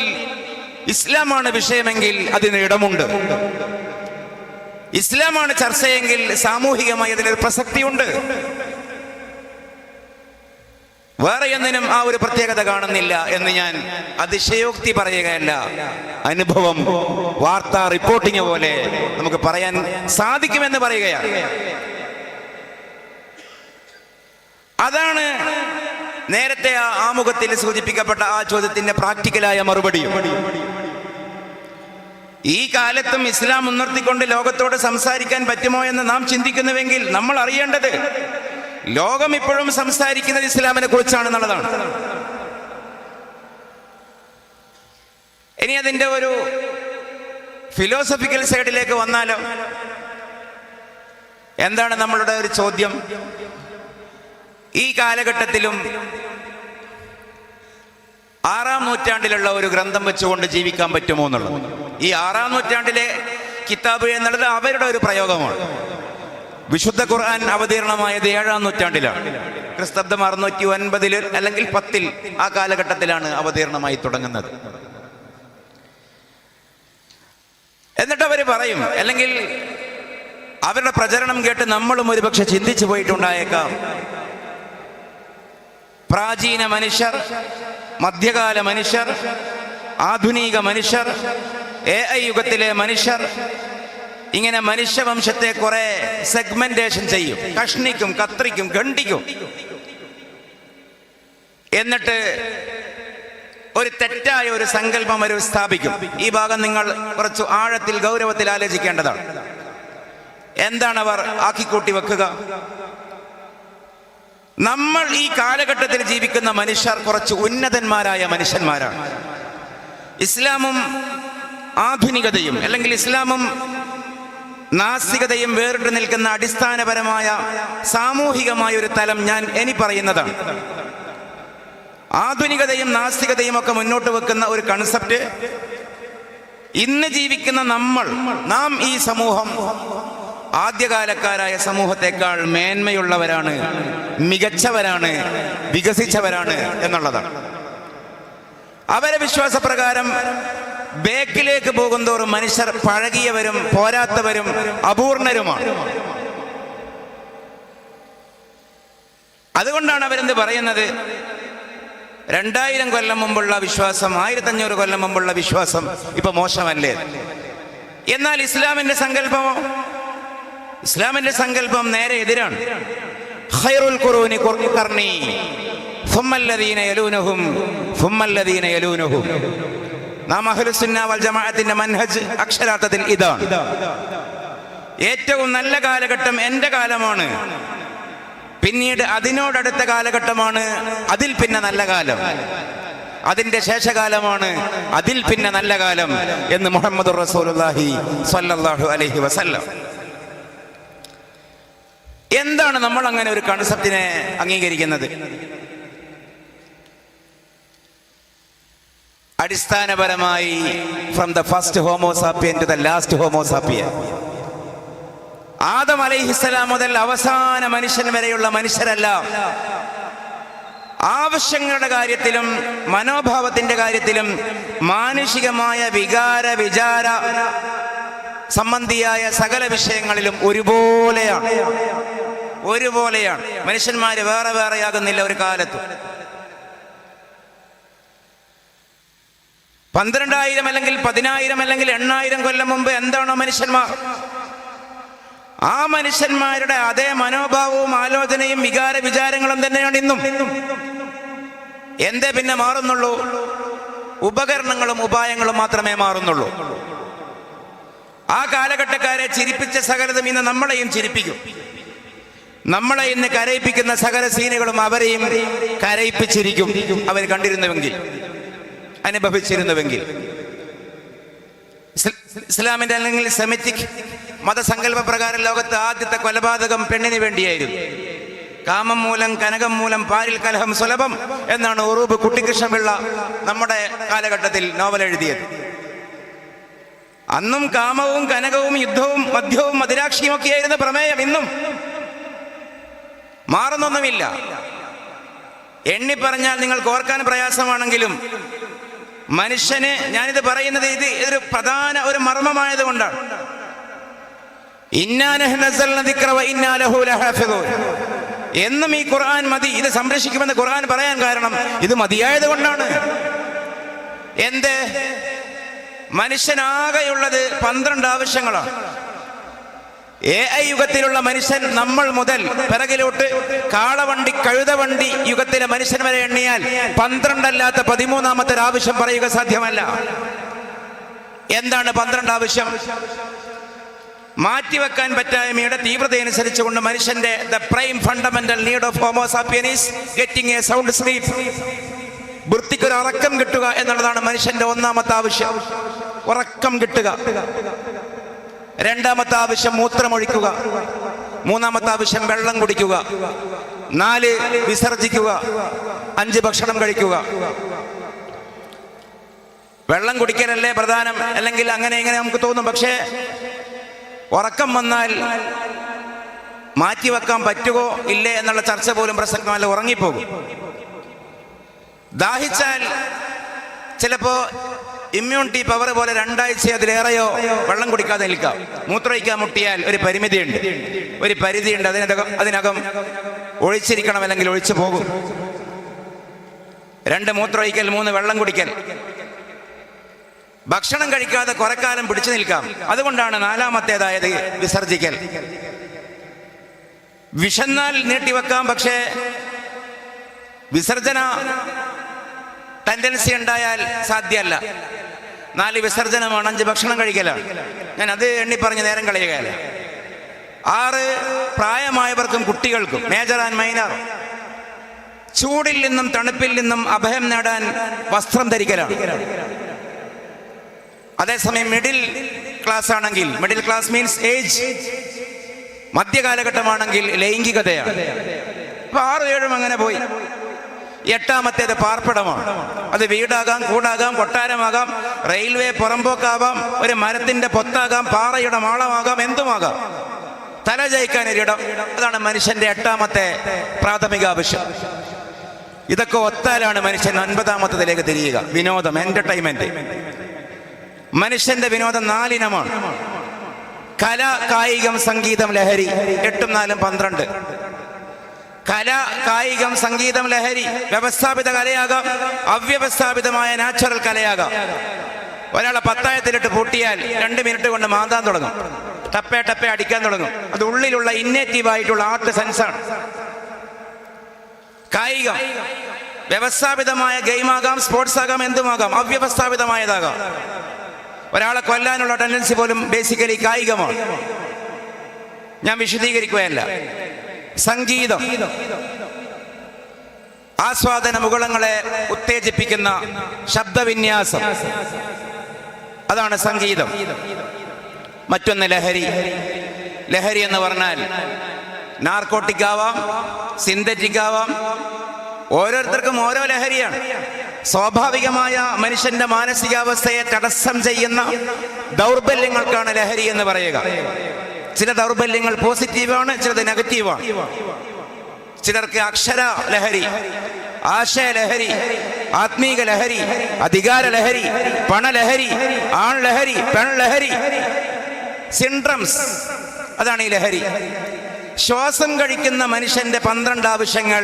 ഇസ്ലാമാണ് വിഷയമെങ്കിൽ അതിന് ഇടമുണ്ട്. ഇസ്ലാമാണ് ചർച്ചയെങ്കിൽ സാമൂഹികമായി അതിനൊരു പ്രസക്തിയുണ്ട്. വേറെ ഒന്നിനും ആ ഒരു പ്രത്യേകത കാണുന്നില്ല എന്ന് ഞാൻ അതിശയോക്തി പറയുകയല്ല, അനുഭവം, വാർത്താ റിപ്പോർട്ടിംഗ് പോലെ നമുക്ക് പറയാൻ സാധിക്കുമെന്ന് പറയുകയാണ്. അതാണ് നേരത്തെ ആ ആമുഖത്തിൽ സൂചിപ്പിക്കപ്പെട്ട ആ ചോദ്യത്തിന്റെ പ്രാക്ടിക്കലായ മറുപടിയും. ഈ കാലത്തും ഇസ്ലാം മുൻനിർത്തിക്കൊണ്ട് ലോകത്തോട് സംസാരിക്കാൻ പറ്റുമോ എന്ന് നാം ചിന്തിക്കുന്നുവെങ്കിൽ നമ്മൾ അറിയേണ്ടത് ലോകം ഇപ്പോഴും സംസാരിക്കുന്നത് ഇസ്ലാമിനെ കുറിച്ചാണെന്നുള്ളതാണ്. ഇനി അതിന്റെ ഒരു ഫിലോസഫിക്കൽ സൈഡിലേക്ക് വന്നാലോ? എന്താണ് നമ്മളുടെ ഒരു ചോദ്യം? ഈ കാലഘട്ടത്തിലും 6-ാം നൂറ്റാണ്ടിലുള്ള ഒരു ഗ്രന്ഥം വെച്ചുകൊണ്ട് ജീവിക്കാൻ പറ്റുമോ എന്നുള്ളത്. ഈ 6-ാം നൂറ്റാണ്ടിലെ കിതാബ് എന്നുള്ളത് അവരുടെ ഒരു പ്രയോഗമാണ്. വിശുദ്ധ ഖുർആൻ അവതീർണമായത് 7-ാം നൂറ്റാണ്ടിലാണ്. ക്രിസ്തബ്ദം 609 അല്ലെങ്കിൽ 10 ആ കാലഘട്ടത്തിലാണ് അവതീർണമായി തുടങ്ങുന്നത്. എന്നിട്ട് അവർ പറയും, അല്ലെങ്കിൽ അവരുടെ പ്രചരണം കേട്ട് നമ്മളും ഒരുപക്ഷെ ചിന്തിച്ചു പോയിട്ടുണ്ടായേക്കാം, പ്രാചീന മനുഷ്യർ, മധ്യകാല മനുഷ്യർ, ആധുനിക മനുഷ്യർ, AI യുഗത്തിലെ മനുഷ്യർ, ഇങ്ങനെ മനുഷ്യവംശത്തെ കുറെ സെഗ്മെന്റേഷൻ ചെയ്യും, കഷ്ണിക്കും, കത്രിക്കും, ഖണ്ഡിക്കും. എന്നിട്ട് ഒരു തെറ്റായ ഒരു സങ്കല്പം അവർ സ്ഥാപിക്കും. ഈ ഭാഗം നിങ്ങൾ കുറച്ച് ആഴത്തിൽ ഗൗരവത്തിൽ ആലോചിക്കേണ്ടതാണ്. എന്താണ് അവർ ആക്കിക്കൂട്ടി വെക്കുക? നമ്മൾ ഈ കാലഘട്ടത്തിൽ ജീവിക്കുന്ന മനുഷ്യർ കുറച്ച് ഉന്നതന്മാരായ മനുഷ്യന്മാരാണ്. ഇസ്ലാമും ആധുനികതയും അല്ലെങ്കിൽ ഇസ്ലാമും നാസ്തികതയും വേറിട്ട് നിൽക്കുന്ന അടിസ്ഥാനപരമായ സാമൂഹികമായ ഒരു തലം ഇനി പറയുന്നതാണ്. ആധുനികതയും നാസ്തികതയും ഒക്കെ മുന്നോട്ട് വെക്കുന്ന ഒരു കൺസെപ്റ്റ്, ഇന്ന് ജീവിക്കുന്ന നാം ഈ സമൂഹം ആദ്യകാലക്കാരായ സമൂഹത്തെക്കാൾ മേന്മയുള്ളവരാണ്, മികച്ചവരാണ്, വികസിച്ചവരാണ് എന്നുള്ളതാണ്. അവരെ വിശ്വാസപ്രകാരം ബേക്കിലേക്ക് പോകുന്തോറും മനുഷ്യർ പഴകിയവരും പോരാത്തവരും അപൂർണരുമാണ്. അതുകൊണ്ടാണ് അവരെന്ത് പറയുന്നത്, 2000 കൊല്ലം മുമ്പുള്ള വിശ്വാസം 1500 കൊല്ലം മുമ്പുള്ള വിശ്വാസം ഇപ്പൊ മോശമല്ലേ? എന്നാൽ ഇസ്ലാമിന്റെ സങ്കല്പം നേരെ എതിരാണ്. ഖൈറുൽ ഖുറൂനി ഖർനി സുമ്മല്ലദീന യലൂനഹും സുമ്മല്ലദീന യലൂനഹും. നാം അഹ്ലുസുന്ന വൽ ജമാഅത്തിന്റെ മൻഹജ് അക്ഷരാർത്ഥത്തിൽ ഇതാണ്. ഏറ്റവും നല്ല കാലഘട്ടം എൻ്റെ കാലമാണ്, പിന്നീട് അതിനോടടുത്ത കാലഘട്ടമാണ്, അതിൽ പിന്നെ നല്ല കാലം, അതിന്റെ ശേഷകാലമാണ്, അതിൽ പിന്നെ നല്ല കാലം എന്ന് മുഹമ്മദുർ റസൂലുള്ളാഹി സ്വല്ലല്ലാഹു അലൈഹി വസല്ലം. എന്താണ് നമ്മൾ അങ്ങനെ ഒരു കൺസെപ്റ്റിനെ അംഗീകരിക്കുന്നത്? അടിസ്ഥാനപരമായി from the first homo sapien to the last homo sapien, Adam അലൈഹിസ്സലാം മുതൽ അവസാന മനുഷ്യൻ വരെയുള്ള മനുഷ്യരെല്ലാം ആവശ്യങ്ങളുടെ കാര്യത്തിലും മനോഭാവത്തിന്റെ കാര്യത്തിലും മാനുഷികമായ വിചാര സംബന്ധിയായ സകല വിഷയങ്ങളിലും ഒരുപോലെയാണ്. മനുഷ്യന്മാര് വേറെ വേറെയാകുന്നില്ല ഒരു കാലത്ത്. 12,000 അല്ലെങ്കിൽ 10,000 അല്ലെങ്കിൽ 8,000 കൊല്ലം മുമ്പ് എന്താണോ മനുഷ്യന്മാർ, ആ മനുഷ്യന്മാരുടെ അതേ മനോഭാവവും ആലോചനയും വിചാരങ്ങളും തന്നെയാണ് ഇന്നും. എന്തേ പിന്നെ മാറുന്നുള്ളൂ? ഉപകരണങ്ങളും ഉപായങ്ങളും മാത്രമേ മാറുന്നുള്ളൂ. ആ കാലഘട്ടക്കാരെ ചിരിപ്പിച്ച സകലതും ഇന്ന് നമ്മളെയും ചിരിപ്പിക്കും. നമ്മളെ ഇന്ന് കരയിപ്പിക്കുന്ന സകല സീനുകളും അവരെയും കരയിപ്പിച്ചിരിക്കും. അവർ കണ്ടിരുന്നുവെങ്കിൽ, അനുഭവിച്ചിരുന്നുവെങ്കിൽ. ഇസ്ലാമിന്റെ അല്ലെങ്കിൽ സെമിറ്റിക് മതസങ്കല്പ പ്രകാരം ലോകത്ത് ആദ്യത്തെ കൊലപാതകം പെണ്ണിന് വേണ്ടിയായിരുന്നു. കാമം മൂലം കനകം മൂലം പാരിൽ കലഹം സുലഭം എന്നാണ് ഉറൂബ് കുട്ടിക്കൃഷ്ണപിള്ള നമ്മുടെ കാലഘട്ടത്തിൽ നോവൽ എഴുതിയത്. അന്നും കാമവും കനകവും യുദ്ധവും മദ്യവും മദിരാക്ഷിയും ഒക്കെയായിരുന്ന പ്രമേയം ഇന്നും മാറുന്നൊന്നുമില്ല. എണ്ണി പറഞ്ഞാൽ നിങ്ങൾക്ക് ഓർക്കാൻ പ്രയാസമാണെങ്കിലും മനുഷ്യന്, ഞാനിത് പറയുന്നത് ഇതൊരു പ്രധാന ഒരു മർമ്മമായത് കൊണ്ടാണ്. എന്നും ഈ ഖുർആൻ മതി, ഇത് സംരക്ഷിക്കുമെന്ന് ഖുർആൻ പറയാൻ കാരണം ഇത് മതിയായത് കൊണ്ടാണ്. എന്ത്? മനുഷ്യനാകെയുള്ളത് 12 ആവശ്യങ്ങളാണ്. AI യുഗത്തിലുള്ള മനുഷ്യൻ നമ്മൾ മുതൽ പിറകിലോട്ട് കാളവണ്ടി കഴുതവണ്ടി യുഗത്തിലെ മനുഷ്യൻ വരെ എണ്ണിയാൽ 12 അല്ലാത്ത 13ാമത്തെ ആവശ്യം പറയുക സാധ്യമല്ല. എന്താണ് 12 ആവശ്യം? മാറ്റിവെക്കാൻ പറ്റായ്മയുടെ തീവ്രതയനുസരിച്ചുകൊണ്ട് മനുഷ്യന്റെ the prime fundamental need of homo sapien is getting a sound sleep. വൃത്തിക്കൊരു ഉറക്കം കിട്ടുക എന്നുള്ളതാണ് മനുഷ്യന്റെ 1ാമത്തെ ആവശ്യം. ഉറക്കം കിട്ടുക. 2ാമത്തെ ആവശ്യം മൂത്രമൊഴിക്കുക. 3ാമത്തെ ആവശ്യം വെള്ളം കുടിക്കുക. 4 വിസർജിക്കുക. 5 ഭക്ഷണം കഴിക്കുക. വെള്ളം കുടിക്കലല്ലേ പ്രധാനം, അല്ലെങ്കിൽ അങ്ങനെ ഇങ്ങനെ നമുക്ക് തോന്നും. പക്ഷേ ഉറക്കം വന്നാൽ മാറ്റിവെക്കാൻ പറ്റുമോ ഇല്ലേ എന്നുള്ള ചർച്ച പോലും പ്രസക്തമല്ല. ഉറങ്ങിപ്പോകും. ദാഹിച്ചാൽ ചിലപ്പോ ഇമ്മ്യൂണിറ്റി പവർ പോലെ 2 ആഴ്ച അതിലേറെയോ വെള്ളം കുടിക്കാതെ നിൽക്കാം. മൂത്രമൊഴിക്കാൻ മുട്ടിയാൽ ഒരു പരിധിയുണ്ട്. അതിനകം ഒഴിച്ചിരിക്കണം, അല്ലെങ്കിൽ ഒഴിച്ചു പോകും. 2 മൂത്രമൊഴിക്കൽ, 3 വെള്ളം കുടിക്കൽ. ഭക്ഷണം കഴിക്കാതെ കുറെ കാലം പിടിച്ചു നിൽക്കാം. അതുകൊണ്ടാണ് 4ാമത്തേതായത് വിസർജിക്കൽ. വിശന്നാൽ നീട്ടിവെക്കാം, പക്ഷേ വിസർജന ടെൻഡൻസി ഉണ്ടായാൽ സാധ്യമല്ല. 4 വിസർജനമാണ്, 5 ഭക്ഷണം കഴിക്കലാണ്. ഞാൻ അത് എണ്ണി പറഞ്ഞ് നേരം കളയുകയല്ല. 6 പ്രായമായവർക്കും കുട്ടികൾക്കും, മേജർ ആൻഡ് മൈനർ. ചൂടിൽ നിന്നും തണുപ്പിൽ നിന്നും അഭയം നേടാൻ വസ്ത്രം ധരിക്കലാണ്. അതേസമയം മിഡിൽ ക്ലാസ് ആണെങ്കിൽ, മിഡിൽ ക്ലാസ് മീൻസ് ഏജ്, മധ്യകാലഘട്ടമാണെങ്കിൽ ലൈംഗികതയാണ്. അപ്പൊ 6, 7 അങ്ങനെ പോയി. 8ാമത്തേത് പാർപ്പിടമാണ്. അത് വീടാകാം, കൂടാകാം, കൊട്ടാരമാകാം, റെയിൽവേ പുറമ്പോക്കാവാം, ഒരു മരത്തിന്റെ പൊത്താകാം, പാറയുടെ മാളമാകാം, എന്തുമാകാം. തല ജയിക്കാൻ ഒരിടം, അതാണ് മനുഷ്യന്റെ 8ാമത്തെ പ്രാഥമിക ആവശ്യം. ഇതൊക്കെ ഒത്താലാണ് മനുഷ്യൻ 9ാമത്തതിലേക്ക് തിരിയുക. വിനോദം, എന്റർടൈൻമെന്റ്. മനുഷ്യന്റെ വിനോദം 4 ഇനമാണ്. കല, കായികം, സംഗീതം, ലഹരി. 8ഉം 4ഉം 12. കല, കായികം, സംഗീതം, ലഹരി. വ്യവസ്ഥാപിത കലയാകാം, അവ്യവസ്ഥാപിതമായ നാച്ചുറൽ കലയാകാം. ഒരാളെ പത്തായത്തിലിട്ട് പൂട്ടിയാൽ 2 മിനിറ്റ് കൊണ്ട് മാന്താൻ തുടങ്ങും, ടപ്പേ ടപ്പേ അടിക്കാൻ തുടങ്ങും. അത് ഉള്ളിലുള്ള ഇന്നേറ്റീവ് ആയിട്ടുള്ള ആർട്ട് സെൻസാണ്. കായികം വ്യവസ്ഥാപിതമായ ഗെയിമാകാം, സ്പോർട്സ് ആകാം, എന്തുമാകാം. അവ്യവസ്ഥാപിതമായതാകാം. ഒരാളെ കൊല്ലാനുള്ള ടെൻഡൻസി പോലും ബേസിക്കലി കായികമാണ്. ഞാൻ വിശദീകരിക്കുകയല്ല. സംഗീതം ആസ്വാദന മുകുളങ്ങളെ ഉത്തേജിപ്പിക്കുന്ന ശബ്ദവിന്യാസം, അതാണ് സംഗീതം. മറ്റൊന്ന് ലഹരി. ലഹരി എന്ന് പറഞ്ഞാൽ നാർക്കോട്ടിക് ആവാം, സിന്തറ്റിക് ആവാം. ഓരോരുത്തർക്കും ഓരോ ലഹരിയാണ്. സ്വാഭാവികമായ മനുഷ്യന്റെ മാനസികാവസ്ഥയെ തടസ്സം ചെയ്യുന്ന ദൗർബല്യങ്ങൾക്കാണ് ലഹരി എന്ന് പറയുക. ചില ദൗർബല്യങ്ങൾ പോസിറ്റീവാണ്, ചിലത് നെഗറ്റീവാണ്. ചിലർക്ക് അക്ഷര ലഹരി, ആശയലഹരി, ആത്മീക ലഹരി, അധികാര ലഹരി, പണലഹരി, ആൺ ലഹരി, പെൺ ലഹരി, സിൻഡ്രംസ്, അതാണ് ഈ ലഹരി. ശ്വാസം കഴിക്കുന്ന മനുഷ്യന്റെ 12 ആവശ്യങ്ങൾ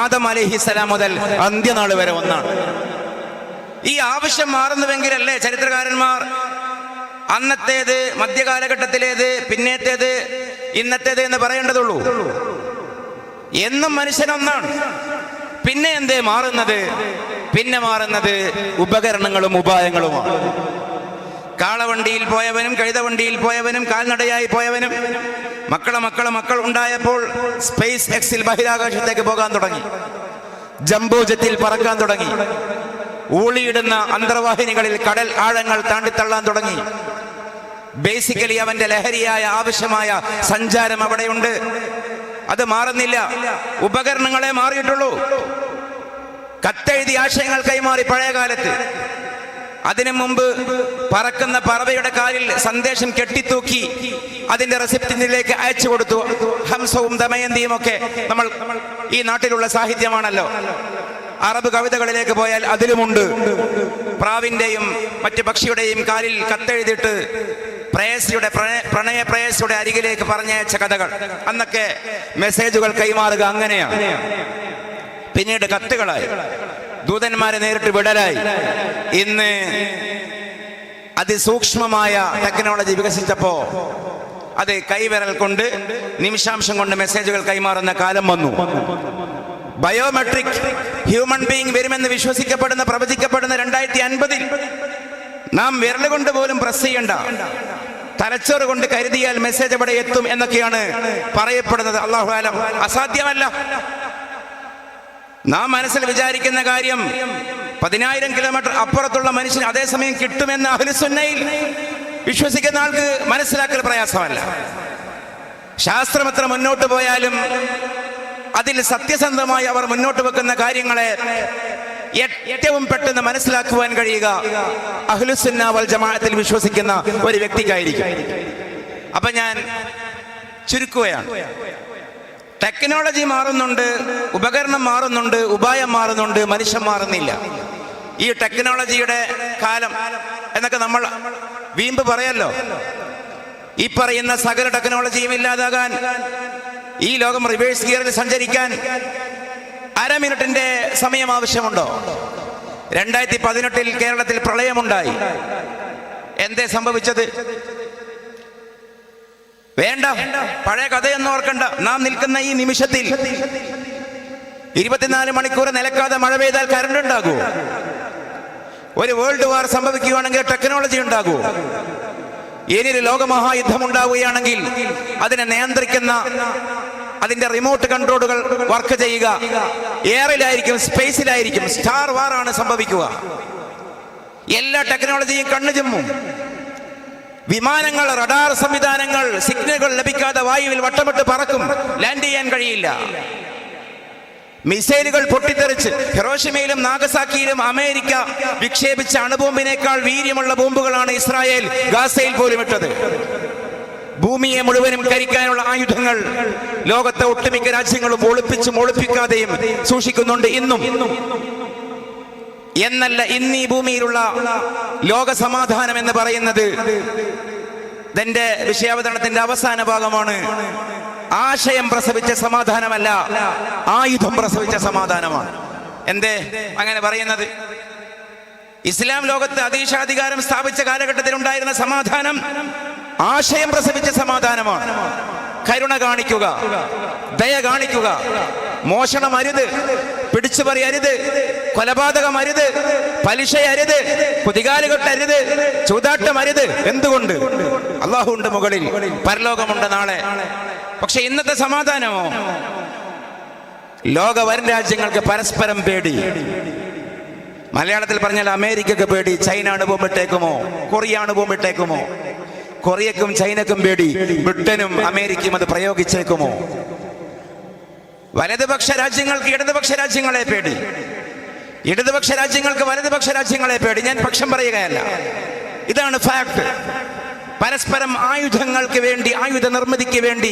ആദം അലൈഹിസ്സലാം മുതൽ അന്ത്യനാൾ വരെ ഒന്നാണ്. ഈ ആവശ്യം മാറുന്നുവെങ്കിലല്ലേ ചരിത്രകാരന്മാർ അന്നത്തേത്, മധ്യകാലഘട്ടത്തിലേത്, പിന്നത്തേത്, ഇന്നത്തേത് എന്ന് പറയേണ്ടതുള്ളൂ. എന്നും മനുഷ്യനൊന്നാണ്. പിന്നെ എന്തേ മാറുന്നത്? പിന്നെ മാറുന്നത് ഉപകരണങ്ങളും ഉപായങ്ങളുമാണ്. കാളവണ്ടിയിൽ പോയവനും, കഴുതവണ്ടിയിൽ പോയവനും, കാൽനടയായി പോയവനും, മക്കൾ ഉണ്ടായപ്പോൾ സ്പേസ് എക്സിൽ ബഹിരാകാശത്തേക്ക് പോകാൻ തുടങ്ങി, ജംബോ ജെറ്റിൽ പറക്കാൻ തുടങ്ങി, ഊളിയിടുന്ന അന്തർവാഹിനികളിൽ കടൽ ആഴങ്ങൾ താണ്ടിത്തള്ളാൻ തുടങ്ങി. ബേസിക്കലി അവന്റെ ലഹരിയായ ആവശ്യമായ സഞ്ചാരം അവിടെയുണ്ട്. അത് മാറുന്നില്ല. ഉപകരണങ്ങളെ മാറിയിട്ടുള്ളൂ. കത്തെഴുതി ആശയങ്ങൾ കൈമാറി പഴയ കാലത്ത്. അതിനു മുമ്പ് പറക്കുന്ന പറവയുടെ കാലിൽ സന്ദേശം കെട്ടിത്തൂക്കി അതിന്റെ റെസിപ്റ്റിലേക്ക് അയച്ചു കൊടുത്തു. ഹംസവും ദമയന്തിയും ഒക്കെ നമ്മൾ ഈ നാട്ടിലുള്ള സാഹിത്യമാണല്ലോ. അറബ് കവിതകളിലേക്ക് പോയാൽ അതിലുമുണ്ട്. പ്രാവിന്റെയും മറ്റ് പക്ഷിയുടെയും കാലിൽ കത്തെഴുതിയിട്ട് പ്രണയ പ്രേയസിയുടെ അരികിലേക്ക് പറഞ്ഞയച്ച കഥകൾ. അന്നൊക്കെ മെസ്സേജുകൾ കൈമാറുക അങ്ങനെയാണ്. പിന്നീട് കത്തുകളായി, ദൂതന്മാരെ നേരിട്ട് വിടലായി. ഇന്ന് അതിസൂക്ഷ്മമായ ടെക്നോളജി വികസിച്ചപ്പോ അത് കൈവിരൽ കൊണ്ട്, നിമിഷാംശം കൊണ്ട് മെസ്സേജുകൾ കൈമാറുന്ന കാലം വന്നു. ബയോമെട്രിക് ഹ്യൂമൻ ബീയിങ് വരുമെന്ന് വിശ്വസിക്കപ്പെടുന്ന, പ്രവചിക്കപ്പെടുന്ന 2050 നാം വിരലുകൊണ്ട് പോലും പ്രസ് ചെയ്യണ്ട, തലച്ചോറ് കൊണ്ട് കരുതിയാൽ മെസ്സേജ് അവിടെ എത്തും എന്നൊക്കെയാണ് പറയപ്പെടുന്നത്. അല്ലാഹു അലം. അസാധ്യമല്ല. നാം മനസ്സിൽ വിചാരിക്കുന്ന കാര്യം 10,000 കിലോമീറ്റർ അപ്പുറത്തുള്ള മനുഷ്യന് അതേസമയം കിട്ടുമെന്ന് അഹ്ലുസുന്നയിൽ വിശ്വസിക്കുന്ന ആൾക്ക് മനസ്സിലാക്കൽ പ്രയാസമല്ല. ശാസ്ത്രം എത്ര മുന്നോട്ട് പോയാലും അതിൽ സത്യസന്ധമായി അവർ മുന്നോട്ട് വെക്കുന്ന കാര്യങ്ങളെ ഏറ്റവും പെട്ടെന്ന് മനസ്സിലാക്കുവാൻ കഴിയുക അഹ്ലുസുന്ന വൽ ജമാഅത്തിൽ വിശ്വസിക്കുന്ന ഒരു വ്യക്തിക്കായിരിക്കും. അപ്പൊ ഞാൻ ചുരുക്കുകയാണ്. ടെക്നോളജി മാറുന്നുണ്ട്, ഉപകരണം മാറുന്നുണ്ട്, ഉപായം മാറുന്നുണ്ട്, മനുഷ്യൻ മാറുന്നില്ല. ഈ ടെക്നോളജിയുടെ കാലം എന്നൊക്കെ നമ്മൾ വീമ്പ് പറയല്ലോ. ഈ പറയുന്ന സകല ടെക്നോളജിയും ഇല്ലാതാകാൻ, ഈ ലോകം റിവേഴ്സ് ഗിയറിൽ സഞ്ചരിക്കാൻ 1/2 മിനിറ്റിന്റെ സമയം ആവശ്യമുണ്ടോ? 2018 കേരളത്തിൽ പ്രളയമുണ്ടായി. എന്തേ സംഭവിച്ചത്? വേണ്ട, പഴയ കഥയൊന്നും ഓർക്കണ്ട. നാം നിൽക്കുന്ന ഈ നിമിഷത്തിൽ 24 മണിക്കൂർ നിലക്കാതെ മഴ പെയ്താൽ കറണ്ട് ഉണ്ടാകുമോ? ഒരു വേൾഡ് വാർ സംഭവിക്കുകയാണെങ്കിൽ ടെക്നോളജി ഉണ്ടാകുമോ? ഇനിയൊരു ലോകമഹായുദ്ധം ഉണ്ടാവുകയാണെങ്കിൽ അതിനെ നിയന്ത്രിക്കുന്ന അതിന്റെ റിമോട്ട് കൺട്രോളുകൾ വർക്ക് ചെയ്യുക എയറിലായിരിക്കും, സ്പേസിലായിരിക്കും. സ്റ്റാർ വാർ ആണ് സംഭവിക്കുക. എല്ലാ ടെക്നോളജിയും കണ്ണു ചിമ്മും. വിമാനങ്ങൾ, റഡാർ സംവിധാനങ്ങൾ, സിഗ്നലുകൾ ലഭിക്കാതെ വായുവിൽ വട്ടമിട്ട് പറക്കും, ലാൻഡ് ചെയ്യാൻ കഴിയില്ല. മിസൈലുകൾ പൊട്ടിത്തെറിച്ച് ഹിരോഷിമയിലും നാഗസാക്കിയിലും അമേരിക്ക വിക്ഷേപിച്ച അണുബോംബിനേക്കാൾ വീര്യമുള്ള ബോംബുകളാണ് ഇസ്രായേൽ ഗാസയിൽ പോലും ഇട്ടത്. ഭൂമിയെ മുഴുവനും കരിക്കാനുള്ള ആയുധങ്ങൾ ലോകത്തെ ഒട്ടുമിക്ക രാജ്യങ്ങളും ഒളിപ്പിക്കാതെയും സൂക്ഷിക്കുന്നുണ്ട് ഇന്നും. എന്നല്ല, ഇന്ന് ഈ ഭൂമിയിലുള്ള ലോക സമാധാനം എന്ന് പറയുന്നത് ഇതിന്റെ വിഷയാവതരണത്തിന്റെ അവസാന ഭാഗമാണ്. ആശയം പ്രസവിച്ച സമാധാനമല്ല, ആയുധം പ്രസവിച്ച സമാധാനമാണ്. എന്തേ അങ്ങനെ പറയുന്നത്? ഇസ്ലാം ലോകത്ത് അധീശാധികാരം സ്ഥാപിച്ച കാലഘട്ടത്തിൽ ഉണ്ടായിരുന്ന സമാധാനം ആശയം പ്രസവിച്ച സമാധാനമാണ്. കരുണ കാണിക്കുക, ദയ കാണിക്കുക, മോഷണം അരുത്, പിടിച്ചുപറി അരുത്, കൊലപാതകം അരുത്, പലിശ അരുത്, കുതികാലുകെട്ടരുത്, ചൂതാട്ടം അരുത്. എന്തുകൊണ്ട്? അല്ലാഹു ഉണ്ട് മുകളിൽ, പരലോകമുണ്ട് നാളെ. പക്ഷെ ഇന്നത്തെ സമാധാനമോ? ലോക വരും രാജ്യങ്ങൾക്ക് പരസ്പരം പേടി. മലയാളത്തിൽ പറഞ്ഞാൽ അമേരിക്കക്ക് പേടി, ചൈന അണുബോംബിട്ടേക്കുമോ, കൊറിയ അണുബോംബിട്ടേക്കുമോ? കൊറിയക്കും ചൈനക്കും പേടി, ബ്രിട്ടനും അമേരിക്കയും അത് പ്രയോഗിച്ചേക്കുമോ? വലതുപക്ഷ രാജ്യങ്ങൾക്ക് ഇടതുപക്ഷ രാജ്യങ്ങളെ പേടി, ഇടതുപക്ഷ രാജ്യങ്ങൾക്ക് വലതുപക്ഷ രാജ്യങ്ങളെ പേടി. ഞാൻ പക്ഷം പറയുകയല്ല, ഇതാണ് ഫാക്ട്. പരസ്പരം ആയുധങ്ങൾക്ക് വേണ്ടി, ആയുധ നിർമ്മിതിക്ക് വേണ്ടി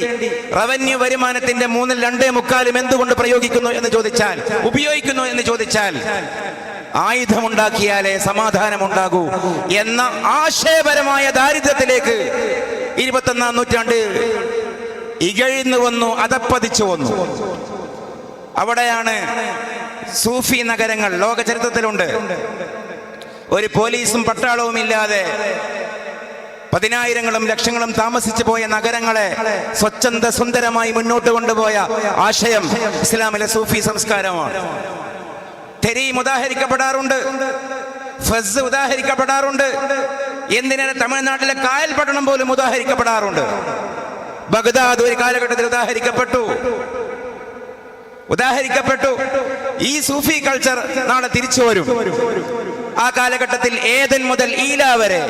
റവന്യൂ വരുമാനത്തിന്റെ 2.25 എന്തുകൊണ്ട് പ്രയോഗിക്കുന്നു എന്ന് ചോദിച്ചാൽ, ഉപയോഗിക്കുന്നു എന്ന് ചോദിച്ചാൽ, ആയുധമുണ്ടാക്കിയാലേ സമാധാനമുണ്ടാകൂ എന്ന ആശയപരമായ ദാരിദ്ര്യത്തിലേക്ക് 21ാം നൂറ്റാണ്ട് ഇകഴ്ന്നു വന്നു, അതപ്പതിച്ചു വന്നു. അവിടെയാണ് സൂഫി നഗരങ്ങൾ ലോക ചരിത്രത്തിലുണ്ട്. ഒരു പോലീസും പട്ടാളവും ഇല്ലാതെ 10,000ങ്ങളും ലക്ഷങ്ങളും താമസിച്ചു പോയ നഗരങ്ങളെ സ്വച്ഛന്ദ സുന്ദരമായി മുന്നോട്ട് കൊണ്ടുപോയ ആശയം ഇസ്ലാമിലെ സൂഫി സംസ്കാരമാണ്. തെരീം ഉദാഹരിക്കപ്പെടാറുണ്ട്, ഫസ് ഉദാഹരിക്കപ്പെടാറുണ്ട്, എന്തിനേറെ തമിഴ്നാട്ടിലെ കായൽ പട്ടണം പോലും ഉദാഹരിക്കപ്പെടാറുണ്ട്. ബഗ്ദാദ് ഒരു കാലഘട്ടത്തിൽ ഉദാഹരിക്കപ്പെട്ടു. ഈ സൂഫി കൾച്ചർ നാളെ തിരിച്ചു വരും. ആ കാലഘട്ടത്തിൽ ഏദൻ മുതൽ ഈല വരെ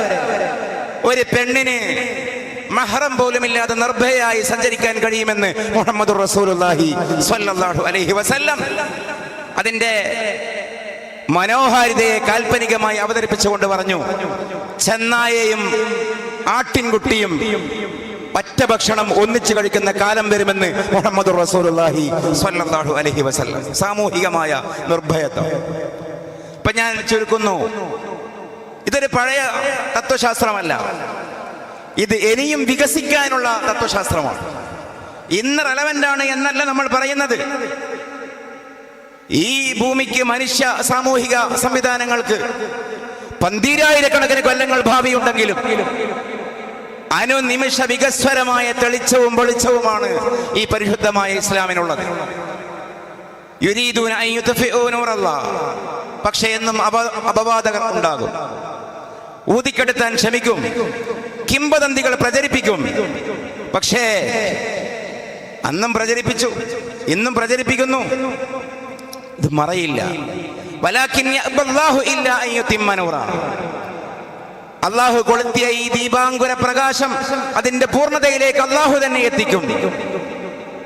ഒരു പെണ്ണിന് മഹ്റം പോലുമില്ലാതെ നിർഭയായി സഞ്ചരിക്കാൻ കഴിയുമെന്ന് മുഹമ്മദുർ റസൂലുള്ളാഹി സ്വല്ലല്ലാഹു അലൈഹി വസല്ലം അതിന്റെ മനോഹാരിതയെ കാൽപ്പനികമായി അവതരിപ്പിച്ചുകൊണ്ട് പറഞ്ഞു, ചെന്നായയും ആട്ടിൻകുട്ടിയും ഒറ്റ ഭക്ഷണം ഒന്നിച്ചു കഴിക്കുന്ന കാലം വരുമെന്ന് മുഹമ്മദുർ റസൂലുള്ളാഹി സ്വല്ലല്ലാഹു അലൈഹി വസല്ലം. സാമൂഹികമായ നിർഭയത്വം. ഇപ്പൊ ഞാൻ ചുരുക്കുന്നു, ഇതൊരു പഴയ തത്വശാസ്ത്രമല്ല, ഇത് ഇനിയും വികസിക്കാനുള്ള തത്വശാസ്ത്രമാണ്. ഇന്ന് റെലവന്റ് ആണ് എന്നല്ല നമ്മൾ പറയുന്നത്. ഈ ഭൂമിക്ക്, മനുഷ്യ സാമൂഹിക സംവിധാനങ്ങൾക്ക് 12,000 കൊല്ലങ്ങൾ ഭാവിയുണ്ടെങ്കിലും അനുനിമിഷ വികസ്വരമായ തെളിച്ചവും വെളിച്ചവുമാണ് ഈ പരിശുദ്ധമായ ഇസ്ലാമിനുള്ളത്. യുരീദൂന അൻ യുത്ഫിഉ നൂറല്ലാഹ്, പക്ഷേ എന്നും അപവാദകർ ഉണ്ടാകും, ഊതിക്കെടുത്താൻ ശ്രമിക്കും, കിംവദന്തികൾ പ്രചരിപ്പിക്കും. പക്ഷേ അന്നും പ്രചരിപ്പിച്ചു, ഇന്നും പ്രചരിപ്പിക്കുന്നു, ഇത് മറയില്ല. വലാകിൻ യഅബല്ലാഹു ഇല്ലാ അൻ യുതിമ്മ നൂറ. അല്ലാഹു കൊളുത്തിയ ഈ ദീപാങ്കുര പ്രകാശം അതിന്റെ പൂർണ്ണതയിലേക്ക് അല്ലാഹു തന്നെ എത്തിക്കും.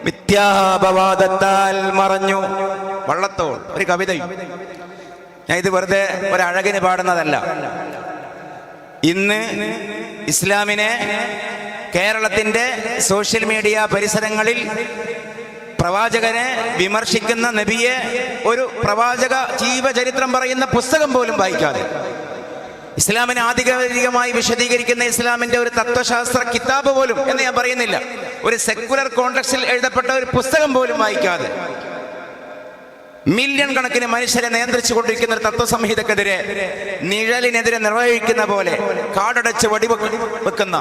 മിഥ്യാപവാദത്താൽ മറഞ്ഞു വള്ളത്തോൾ, ഒരു കവിതയും. ഞാൻ ഇത് വെറുതെ ഒരഴകിന് പാടുന്നതല്ല. ഇന്ന് ഇസ്ലാമിനെ കേരളത്തിന്റെ സോഷ്യൽ മീഡിയ പരിസരങ്ങളിൽ പ്രവാചകനെ വിമർശിക്കുന്ന, നബിയെ ഒരു പ്രവാചക ജീവചരിത്രം പറയുന്ന പുസ്തകം പോലും വായിക്കാതെ, ഇസ്ലാമിനെ ആധികാരികമായി വിശദീകരിക്കുന്ന ഇസ്ലാമിന്റെ ഒരു തത്വശാസ്ത്ര കിതാബ് പോലും എന്ന് ഞാൻ പറയുന്നില്ല, ഒരു സെക്കുലർ കോണ്ടെക്സ്റ്റിൽ എഴുതപ്പെട്ട ഒരു പുസ്തകം പോലും വായിക്കാതെ മില്യൺ കണക്കിന് മനുഷ്യരെ നിയന്ത്രിച്ചു കൊണ്ടിരിക്കുന്ന ഒരു തത്വസംഹിതക്കെതിരെ നിഴലിനെതിരെ നിർവഹിക്കുന്ന പോലെ കാടടച്ച് വെടിവെക്കുന്ന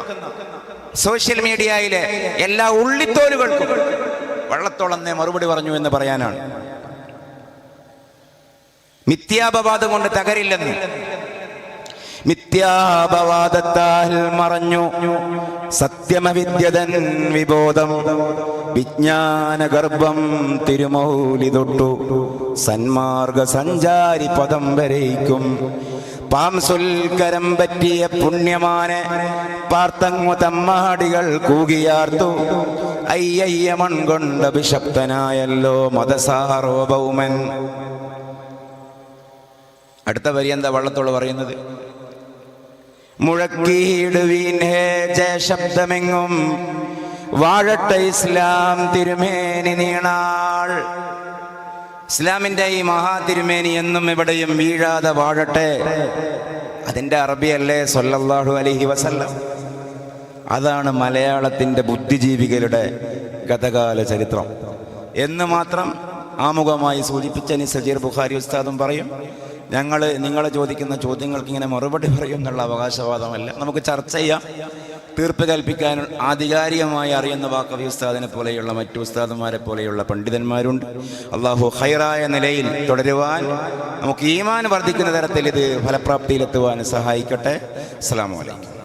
സോഷ്യൽ മീഡിയയിലെ എല്ലാ ഉള്ളിത്തോലുകൾക്കും വള്ളത്തോളന്നേ മറുപടി പറഞ്ഞു എന്ന് പറയാനാണ്. മിഥ്യാപവാദം കൊണ്ട് തകരില്ലെന്ന്, മിഥ്യാപവാദത്താൽ മറഞ്ഞു സത്യമവിദ്യതൻ വിബോധം, വിജ്ഞാനഗർഭം തിരുമൗലി തൊട്ടു സന്മാർഗ സഞ്ചാരി പദം വരയ്ക്കും, പാംസുൽക്കരം പറ്റിയ പുണ്യമാനെ പാർത്തങ്ങു തമ്മാടികൾ കൂകിയാർത്തു. അയ്യയ്യ മൺകൊണ്ട അഭിശപ്തനായല്ലോ മതസാർവഭൗമൻ. അടുത്ത വരി എന്താ വള്ളത്തോട് പറയുന്നത്? മുഴക്കിയിടുവീൻ ഹേ ജയശബ്ദമെങ്ങും വാഴട്ടെ ഇസ്ലാം തിരുമേനി നീണാൾ. ഇസ്ലാമിന്റെ ഈ മഹാ തിരുമേനി എന്നും എവിടെയും വീഴാതെ വാഴട്ടെ. അതിൻ്റെ അറബിയല്ലേ സ്വല്ലല്ലാഹു അലൈഹി വസല്ലം. അതാണ് മലയാളത്തിൻ്റെ ബുദ്ധിജീവികളുടെ ഗതകാല ചരിത്രം എന്ന് മാത്രം ആമുഖമായി സൂചിപ്പിച്ച സജീർ ബുഖാരി ഉസ്താദും പറയും. നിങ്ങൾ ചോദിക്കുന്ന ചോദ്യങ്ങൾക്ക് ഇങ്ങനെ മറുപടി പറയും എന്നുള്ള അവകാശവാദമല്ല. നമുക്ക് ചർച്ച ചെയ്യാം. തീർപ്പ് കൽപ്പിക്കാൻ ആധികാരികമായി അറിയുന്ന വാക്കവി ഉസ്താദിനെ പോലെയുള്ള മറ്റു ഉസ്താദുമാരെ പോലെയുള്ള പണ്ഡിതന്മാരുണ്ട്. അള്ളാഹു ഖൈറായ നിലയിൽ തുടരുവാൻ, നമുക്ക് ഈമാൻ വർദ്ധിക്കുന്ന തരത്തിൽ ഇത് ഫലപ്രാപ്തിയിലെത്തുവാൻ സഹായിക്കട്ടെ. അസ്സലാമു അലൈക്കും.